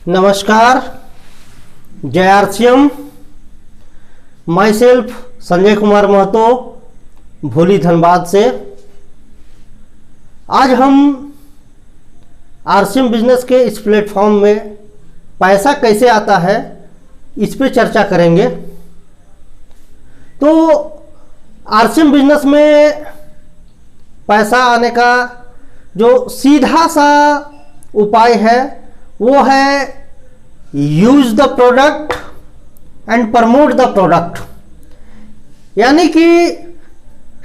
नमस्कार, जय R C M. Myself Sanjay Kumar Mahato, Bholi Dhanbad से। आज हम आरसीएम बिजनेस के इस प्लेटफॉर्म में पैसा कैसे आता है इस पे चर्चा करेंगे। तो आरसीएम बिजनेस में पैसा आने का जो सीधा सा उपाय है वो है use the product and promote the product, यानी कि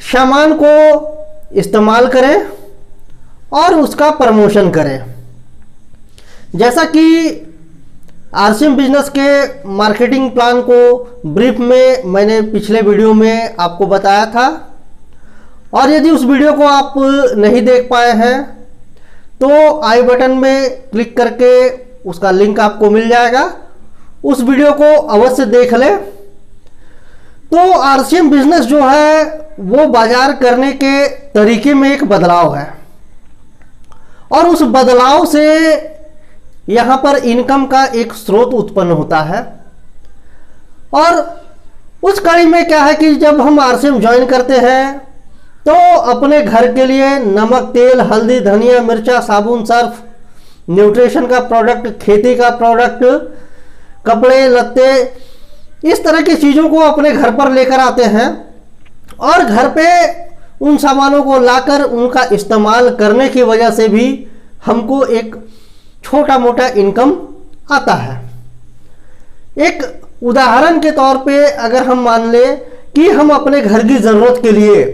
सामान को इस्तेमाल करें और उसका प्रमोशन करें। जैसा कि आरसीएम बिजनेस के मार्केटिंग प्लान को ब्रीफ में मैंने पिछले वीडियो में आपको बताया था, और यदि उस वीडियो को आप नहीं देख पाए हैं तो आई बटन में क्लिक करके उसका लिंक आपको मिल जाएगा, उस वीडियो को अवश्य देख लें। तो आरसीएम बिजनेस जो है वो बाजार करने के तरीके में एक बदलाव है, और उस बदलाव से यहाँ पर इनकम का एक स्रोत उत्पन्न होता है। और उस कड़ी में क्या है कि जब हम आरसीएम ज्वाइन करते हैं तो अपने घर के लिए नमक, तेल, हल्दी, धनिया, मिर्चा, साबुन, सर्फ, न्यूट्रिशन का प्रोडक्ट, खेती का प्रोडक्ट, कपड़े लत्ते, इस तरह की चीज़ों को अपने घर पर लेकर आते हैं, और घर पे उन सामानों को लाकर उनका इस्तेमाल करने की वजह से भी हमको एक छोटा मोटा इनकम आता है। एक उदाहरण के तौर पे अगर हम मान लें कि हम अपने घर की ज़रूरत के लिए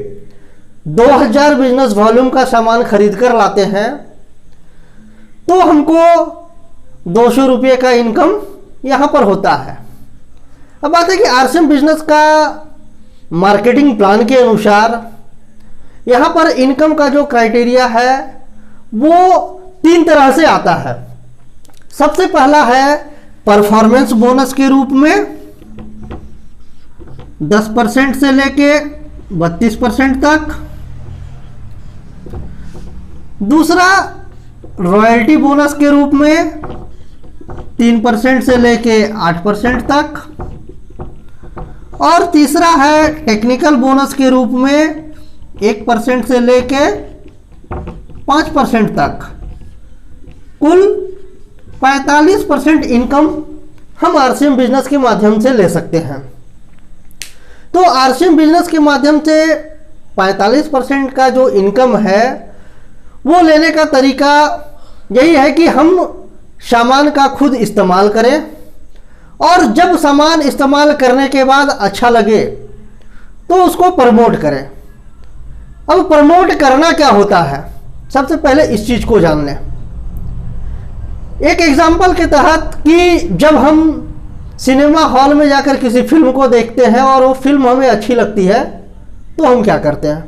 2000 बिजनेस वॉल्यूम का सामान खरीद कर लाते हैं तो हमको 200 रुपये का इनकम यहाँ पर होता है। अब बात है कि आरसीएम बिजनेस का मार्केटिंग प्लान के अनुसार यहाँ पर इनकम का जो क्राइटेरिया है वो 3 तरह से आता है। सबसे पहला है परफॉर्मेंस बोनस के रूप में 10% से लेके 32% तक। दूसरा रॉयल्टी बोनस के रूप में 3% से लेके 8% तक। और तीसरा है टेक्निकल बोनस के रूप में 1% से लेके 5% तक। कुल 45% इनकम हम आरसीएम बिजनेस के माध्यम से ले सकते हैं। तो आरसीएम बिजनेस के माध्यम से 45% का जो इनकम है वो लेने का तरीका यही है कि हम सामान का खुद इस्तेमाल करें, और जब सामान इस्तेमाल करने के बाद अच्छा लगे तो उसको प्रमोट करें। अब प्रमोट करना क्या होता है, सबसे पहले इस चीज़ को जान लें। एक एग्जाम्पल के तहत कि जब हम सिनेमा हॉल में जाकर किसी फिल्म को देखते हैं और वो फिल्म हमें अच्छी लगती है तो हम क्या करते हैं,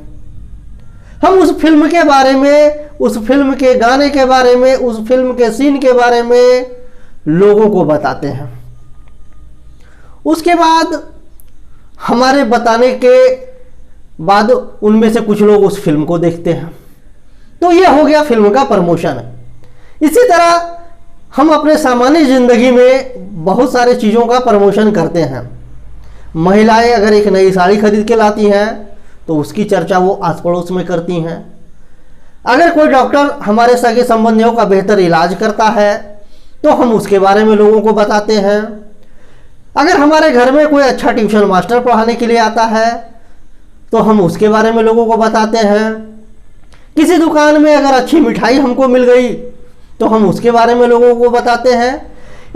हम उस फिल्म के बारे में, उस फिल्म के गाने के बारे में, उस फिल्म के सीन के बारे में लोगों को बताते हैं। उसके बाद हमारे बताने के बाद उनमें से कुछ लोग उस फिल्म को देखते हैं, तो ये हो गया फिल्म का प्रमोशन। इसी तरह हम अपने सामान्य ज़िंदगी में बहुत सारे चीज़ों का प्रमोशन करते हैं। महिलाएं अगर एक नई साड़ी खरीद के लाती हैं तो उसकी चर्चा वो आस पड़ोस में करती हैं। अगर कोई डॉक्टर हमारे सगे संबंधियों का बेहतर इलाज करता है तो हम उसके बारे में लोगों को बताते हैं। अगर हमारे घर में कोई अच्छा ट्यूशन मास्टर पढ़ाने के लिए आता है तो हम उसके बारे में लोगों को बताते हैं। किसी दुकान में अगर अच्छी मिठाई हमको मिल गई तो हम उसके बारे में लोगों को बताते हैं।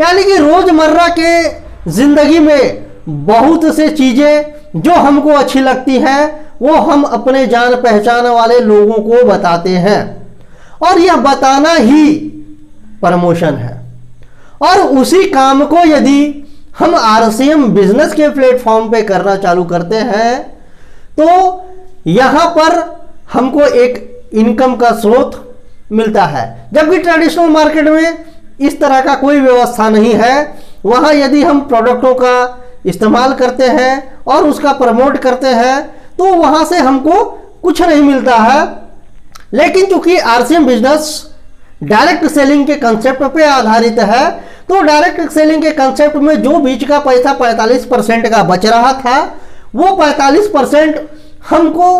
यानी कि रोज़मर्रा के ज़िंदगी में बहुत से चीज़ें जो हमको अच्छी लगती हैं वो हम अपने जान पहचान वाले लोगों को बताते हैं, और यह बताना ही प्रमोशन है। और उसी काम को यदि हम आरसीएम बिजनेस के प्लेटफॉर्म पे करना चालू करते हैं तो यहाँ पर हमको एक इनकम का स्रोत मिलता है। जबकि ट्रेडिशनल मार्केट में इस तरह का कोई व्यवस्था नहीं है। वहाँ यदि हम प्रोडक्टों का इस्तेमाल करते हैं और उसका प्रमोट करते हैं तो वहाँ से हमको कुछ नहीं मिलता है। लेकिन चूंकि आरसीएम बिजनेस डायरेक्ट सेलिंग के कंसेप्ट पे आधारित है तो तो डायरेक्ट सेलिंग के कंसेप्ट में जो बीच का पैसा 45% का बच रहा था, वो 45% हमको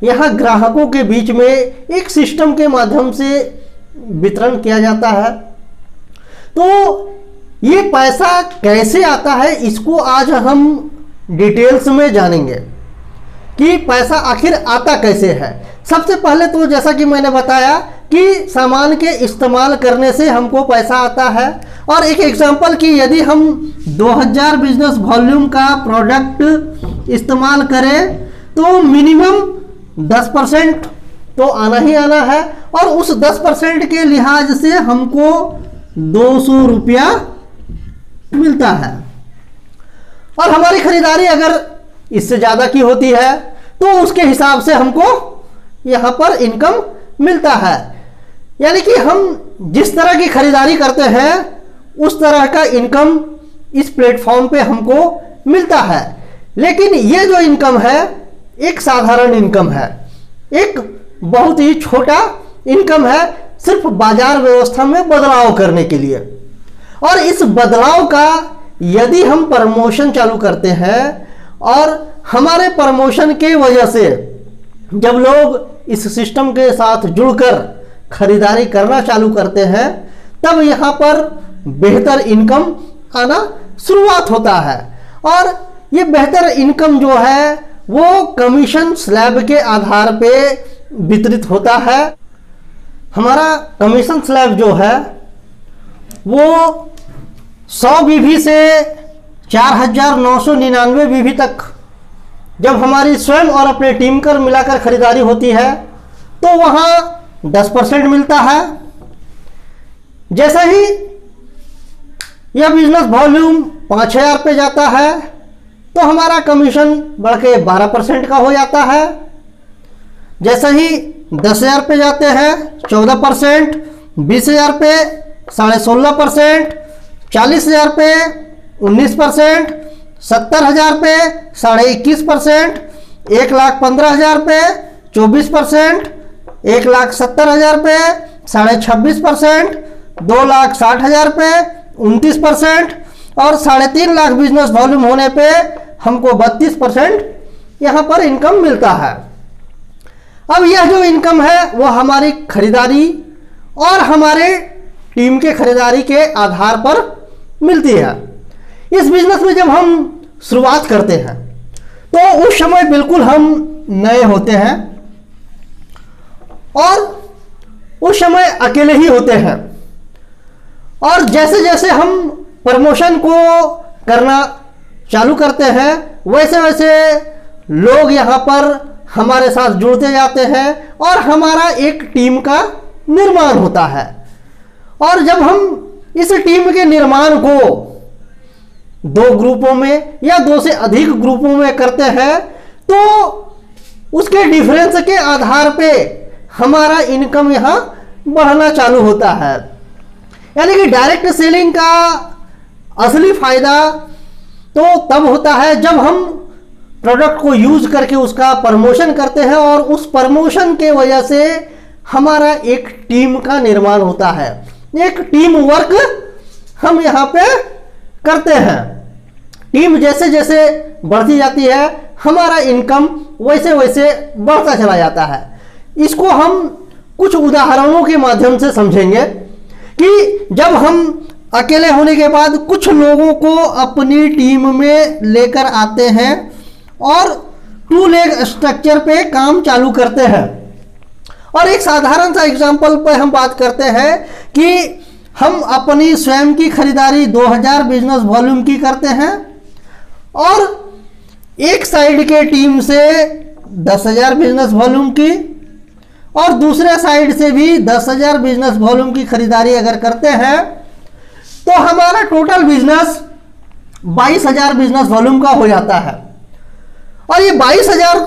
यहाँ ग्राहकों के बीच में एक सिस्टम के माध्यम से वितरण किया जाता है। तो ये पैसा कैसे आता है, इसको आज हम डिटेल्स में जानेंगे कि पैसा आखिर आता कैसे है। सबसे पहले तो जैसा कि मैंने बताया कि सामान के इस्तेमाल करने से हमको पैसा आता है। और एक एग्जांपल कि यदि हम 2000 बिजनेस वॉल्यूम का प्रोडक्ट इस्तेमाल करें तो मिनिमम 10% तो आना ही आना है, और उस 10% के लिहाज से हमको 200 रुपया मिलता है। और हमारी खरीदारी अगर इससे ज़्यादा की होती है तो उसके हिसाब से हमको यहाँ पर इनकम मिलता है। यानी कि हम जिस तरह की खरीदारी करते हैं उस तरह का इनकम इस प्लेटफॉर्म पे हमको मिलता है। लेकिन ये जो इनकम है एक साधारण इनकम है, एक बहुत ही छोटा इनकम है, सिर्फ बाजार व्यवस्था में बदलाव करने के लिए। और इस बदलाव का यदि हम प्रमोशन चालू करते हैं और हमारे प्रमोशन के वजह से जब लोग इस सिस्टम के साथ जुड़कर खरीदारी करना चालू करते हैं, तब यहाँ पर बेहतर इनकम आना शुरुआत होता है। और ये बेहतर इनकम जो है वो कमीशन स्लैब के आधार पे वितरित होता है। हमारा कमीशन स्लैब जो है वो 100 बीवी से 4999 बीवी तक जब हमारी स्वयं और अपने टीम कर मिलाकर खरीदारी होती है तो वहाँ 10% मिलता है। जैसे ही यह बिजनेस वॉल्यूम 5000 पे जाता है तो हमारा कमीशन बढ़ के 12% का हो जाता है। जैसे ही 10,000 पे जाते हैं 14%, 20,000 पे 16.5%, 40,000 पे 19%, 70,000 पे 21.5%, 1,15,000 पे 24%, 1,70,000 पे 26.5%, 2,60,000 पे 29% और 3.5 लाख बिजनेस वॉल्यूम होने पे हमको 32% यहाँ पर इनकम मिलता है। अब यह जो इनकम है वो हमारी खरीदारी और हमारे टीम के खरीदारी के आधार पर मिलती है। इस बिजनेस में जब हम शुरुआत करते हैं तो उस समय बिल्कुल हम नए होते हैं और उस समय अकेले ही होते हैं। और जैसे जैसे हम प्रमोशन को करना चालू करते हैं वैसे वैसे लोग यहाँ पर हमारे साथ जुड़ते जाते हैं और हमारा एक टीम का निर्माण होता है। और जब हम इस टीम के निर्माण को 2 ग्रुपों में या 2 से अधिक ग्रुपों में करते हैं तो उसके डिफरेंस के आधार पे हमारा इनकम यहाँ बढ़ना चालू होता है। यानी कि डायरेक्ट सेलिंग का असली फायदा तो तब होता है जब हम प्रोडक्ट को यूज करके उसका प्रमोशन करते हैं और उस प्रमोशन के वजह से हमारा एक टीम का निर्माण होता है, एक टीम वर्क हम यहाँ पे करते हैं। टीम जैसे जैसे बढ़ती जाती है हमारा इनकम वैसे वैसे बढ़ता चला जाता है। इसको हम कुछ उदाहरणों के माध्यम से समझेंगे कि जब हम अकेले होने के बाद कुछ लोगों को अपनी टीम में लेकर आते हैं और 2 लेग स्ट्रक्चर पे काम चालू करते हैं। और एक साधारण सा एग्जांपल पे हम बात करते हैं कि हम अपनी स्वयं की खरीदारी 2000 बिजनेस वॉल्यूम की करते हैं और एक साइड के टीम से 10,000 बिजनेस वॉल्यूम की और दूसरे साइड से भी 10,000 बिजनेस वॉल्यूम की खरीदारी अगर करते हैं तो हमारा टोटल बिजनेस 22,000 बिजनेस वॉल्यूम का हो जाता है। और ये 22,000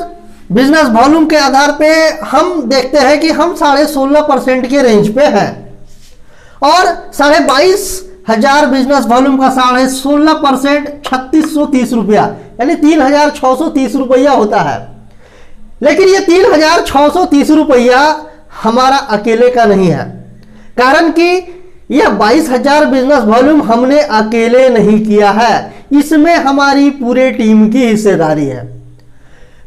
बिजनेस वॉल्यूम के आधार पे हम देखते हैं कि हम 16.5% के रेंज पे हैं और 22,500 बिजनेस वॉल्यूम का 16.5% 3,630 रुपया यानी 3,630 रुपया होता है। लेकिन ये 3,630 रुपया हमारा अकेले का नहीं है, कारण कि यह 22,000 बिजनेस वॉल्यूम हमने अकेले नहीं किया है, इसमें हमारी पूरे टीम की हिस्सेदारी है।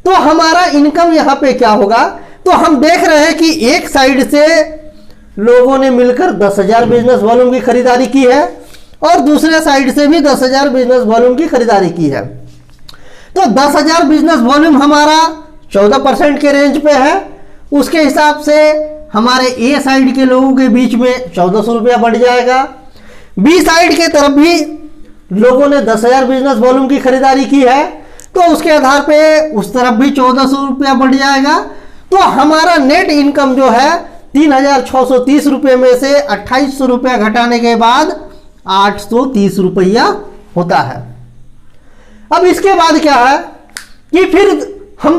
तो हमारा इनकम यहां पे क्या होगा, तो हम देख रहे हैं कि एक साइड से लोगों ने मिलकर 10,000 बिजनेस वॉल्यूम की खरीदारी की है और दूसरे साइड से भी 10,000 बिजनेस वॉल्यूम की खरीदारी की है। तो 10,000 बिजनेस वॉल्यूम हमारा 14% के रेंज पे है। उसके हिसाब से हमारे ए साइड के लोगों के बीच में 1,400 रुपया बढ़ जाएगा। बी साइड के तरफ भी लोगों ने 10,000 बिजनेस वॉल्यूम की खरीदारी की है, तो उसके आधार पे उस तरफ भी 1,400 रुपया बढ़ जाएगा। तो हमारा नेट इनकम जो है 3,630 रुपये में से 2,800 रुपया घटाने के बाद 830 रुपया होता है। अब इसके बाद क्या है कि फिर हम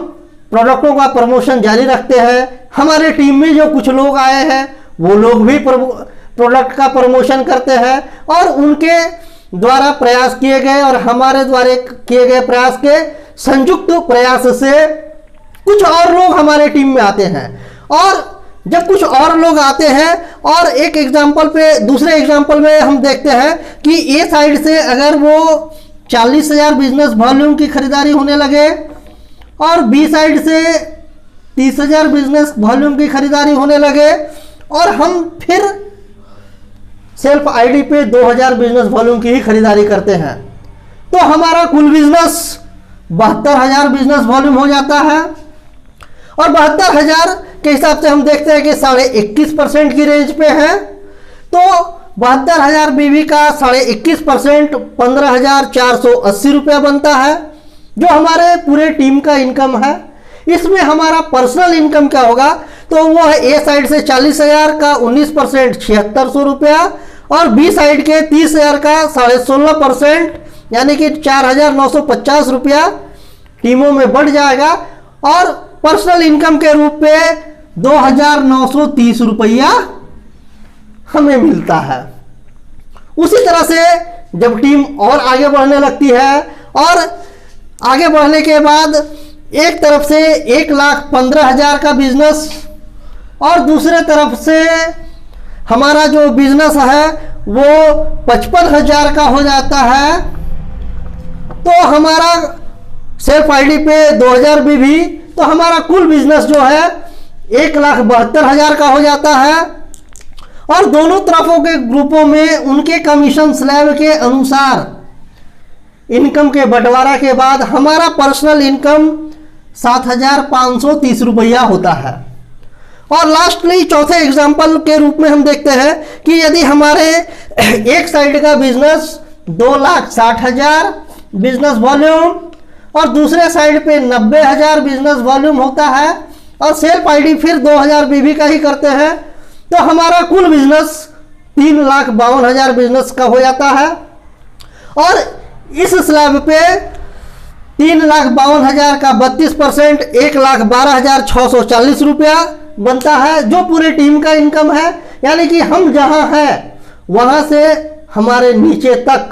प्रोडक्टों का प्रमोशन जारी रखते हैं। हमारे टीम में जो कुछ लोग आए हैं वो लोग भी प्रोडक्ट का प्रमोशन करते हैं और उनके द्वारा प्रयास किए गए और हमारे द्वारा किए गए प्रयास के संयुक्त प्रयास से कुछ और लोग हमारे टीम में आते हैं। और जब कुछ और लोग आते हैं और एक एग्जांपल पे, दूसरे एग्जांपल में हम देखते हैं कि ए साइड से अगर वो 40,000 बिजनेस वॉल्यूम की खरीदारी होने लगे और बी साइड से 30,000 बिजनेस वॉल्यूम की खरीदारी होने लगे और हम फिर सेल्फ आईडी पे 2,000 बिजनेस वॉल्यूम की ही खरीदारी करते हैं, तो हमारा कुल बिजनेस 72,000 बिजनेस वॉल्यूम हो जाता है। और 72,000 के हिसाब से हम देखते हैं कि 21.5% की रेंज पे है, तो 72,000 बीवी का 21.5% 15,480 रुपया बनता है, जो हमारे पूरे टीम का इनकम है। इसमें हमारा पर्सनल इनकम क्या होगा, तो वो है ए साइड से 40,000 का 19% 7,600 रुपया और बी साइड के 30,000 का 16.5% यानी कि 4,950 रुपया टीमों में बढ़ जाएगा और पर्सनल इनकम के रूप में 2,930 रुपया हमें मिलता है। उसी तरह से जब टीम और आगे बढ़ने लगती है और आगे बढ़ने के बाद एक तरफ से 1,15,000 का बिजनेस और दूसरे तरफ से हमारा जो बिजनेस है वो 55,000 का हो जाता है, तो हमारा सेल्फ आईडी पे 2,000 भी, तो हमारा कुल बिजनेस जो है 1,72,000 का हो जाता है। और दोनों तरफों के ग्रुपों में उनके कमीशन स्लैब के अनुसार इनकम के बंटवारा के बाद हमारा पर्सनल इनकम 7,530 रुपया होता है। और लास्टली चौथे एग्जाम्पल के रूप में हम देखते हैं कि यदि हमारे एक साइड का बिजनेस 2,60,000 बिजनेस वॉल्यूम और दूसरे साइड पे 90,000 बिजनेस वॉल्यूम होता है और सेल्फ आईडी फिर 2,000 बीवी का ही करते हैं, तो हमारा कुल बिजनेस 3,52,000 बिजनेस का हो जाता है। और इस स्लैब पे 3,52,000 का 32% 1,12,640 रुपया बनता है, जो पूरे टीम का इनकम है। यानी कि हम जहां हैं वहां से हमारे नीचे तक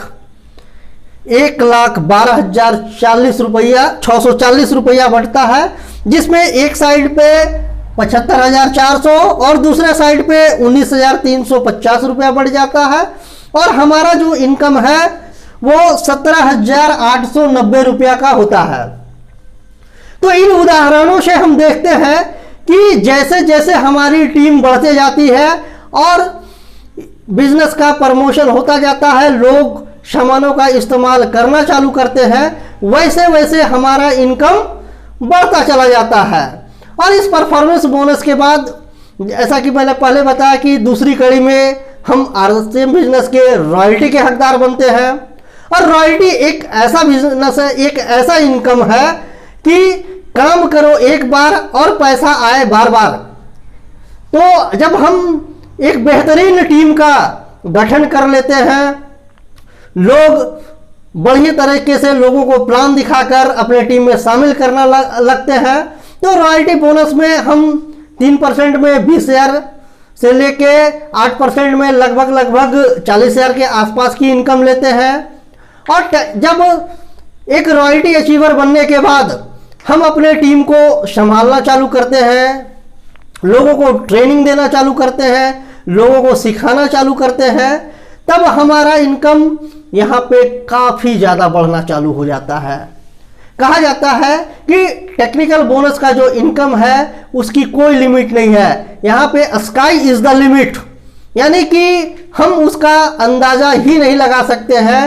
1,12,040 रुपया 640 रुपया बढ़ता है, जिसमें एक साइड पे 75,400 और दूसरे साइड पे 19,350 रुपया बढ़ जाता है और हमारा जो इनकम है वो 17,890 रुपया का होता है। तो इन उदाहरणों से हम देखते हैं कि जैसे जैसे हमारी टीम बढ़ते जाती है और बिजनेस का प्रमोशन होता जाता है, लोग सामानों का इस्तेमाल करना चालू करते हैं, वैसे वैसे हमारा इनकम बढ़ता चला जाता है। और इस परफॉर्मेंस बोनस के बाद, जैसा कि मैंने पहले बताया कि दूसरी कड़ी में हम आरसीएम बिजनेस के रॉयल्टी के हकदार बनते हैं। और रॉयल्टी एक ऐसा बिजनेस है, एक ऐसा इनकम है कि काम करो एक बार और पैसा आए बार बार। तो जब हम एक बेहतरीन टीम का गठन कर लेते हैं, लोग बढ़िया तरीके से लोगों को प्लान दिखाकर अपने टीम में शामिल करना लगते हैं, तो रॉयल्टी बोनस में हम 3% में 20,000 से लेके 8% में लगभग 40,000 के आसपास की इनकम लेते हैं। और जब एक रॉयल्टी अचीवर बनने के बाद हम अपने टीम को संभालना चालू करते हैं, लोगों को ट्रेनिंग देना चालू करते हैं, लोगों को सिखाना चालू करते हैं, तब हमारा इनकम यहाँ पे काफ़ी ज़्यादा बढ़ना चालू हो जाता है। कहा जाता है कि टेक्निकल बोनस का जो इनकम है उसकी कोई लिमिट नहीं है, यहाँ पे स्काई इज द लिमिट, यानी कि हम उसका अंदाजा ही नहीं लगा सकते हैं।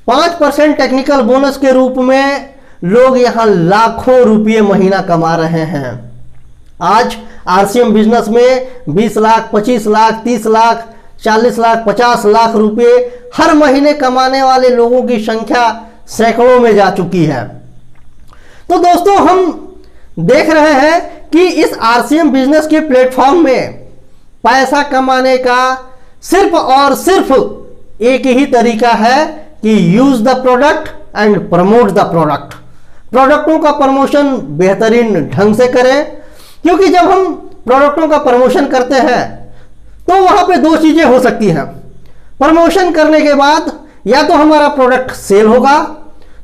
5% टेक्निकल बोनस के रूप में लोग यहाँ लाखों रुपये महीना कमा रहे हैं। आज आरसीएम बिजनेस में 20 लाख, 25 लाख, 30 लाख, 40 लाख, 50 लाख रुपये हर महीने कमाने वाले लोगों की संख्या सैकड़ों में जा चुकी है। तो दोस्तों, हम देख रहे हैं कि इस आरसीएम बिजनेस के प्लेटफॉर्म में पैसा कमाने का सिर्फ और सिर्फ एक ही तरीका है कि use the product and promote the product. प्रोडक्टों का प्रमोशन बेहतरीन ढंग से करें, क्योंकि जब हम प्रोडक्टों का प्रमोशन करते हैं तो वहां पे दो चीजें हो सकती हैं। प्रमोशन करने के बाद या तो हमारा प्रोडक्ट सेल होगा,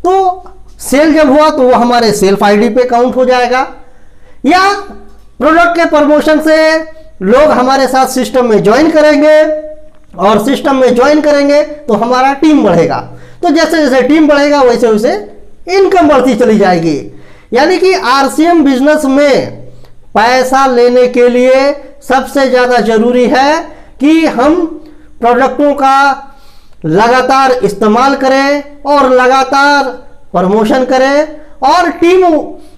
तो सेल जब हुआ तो वो हमारे सेल्फ आईडी पे काउंट हो जाएगा, या प्रोडक्ट के प्रमोशन से लोग हमारे साथ सिस्टम में ज्वाइन करेंगे, और सिस्टम में ज्वाइन करेंगे तो हमारा टीम बढ़ेगा। तो जैसे जैसे टीम बढ़ेगा वैसे वैसे इनकम बढ़ती चली जाएगी। यानी कि आरसीएम बिजनेस में पैसा लेने के लिए सबसे ज़्यादा जरूरी है कि हम प्रोडक्टों का लगातार इस्तेमाल करें और लगातार प्रमोशन करें, और टीम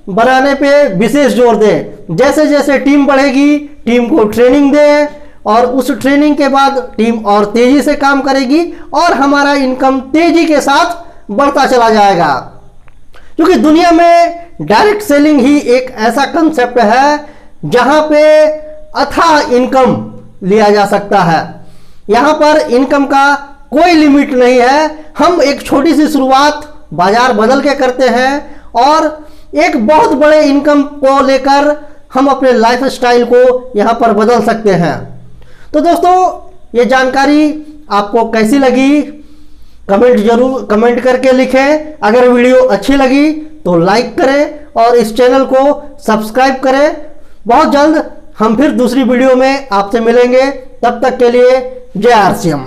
बनाने पे विशेष जोर दें। जैसे जैसे टीम बढ़ेगी, टीम को ट्रेनिंग दें, और उस ट्रेनिंग के बाद टीम और तेजी से काम करेगी और हमारा इनकम तेजी के साथ बढ़ता चला जाएगा। क्योंकि दुनिया में डायरेक्ट सेलिंग ही एक ऐसा कंसेप्ट है जहां पे अथाह इनकम लिया जा सकता है। यहां पर इनकम का कोई लिमिट नहीं है। हम एक छोटी सी शुरुआत बाजार बदल के करते हैं और एक बहुत बड़े इनकम को लेकर हम अपने लाइफ स्टाइल को यहां पर बदल सकते हैं। तो दोस्तों, ये जानकारी आपको कैसी लगी कमेंट करके लिखें। अगर वीडियो अच्छी लगी तो लाइक करें और इस चैनल को सब्सक्राइब करें। बहुत जल्द हम फिर दूसरी वीडियो में आपसे मिलेंगे। तब तक के लिए जय आरसीएम।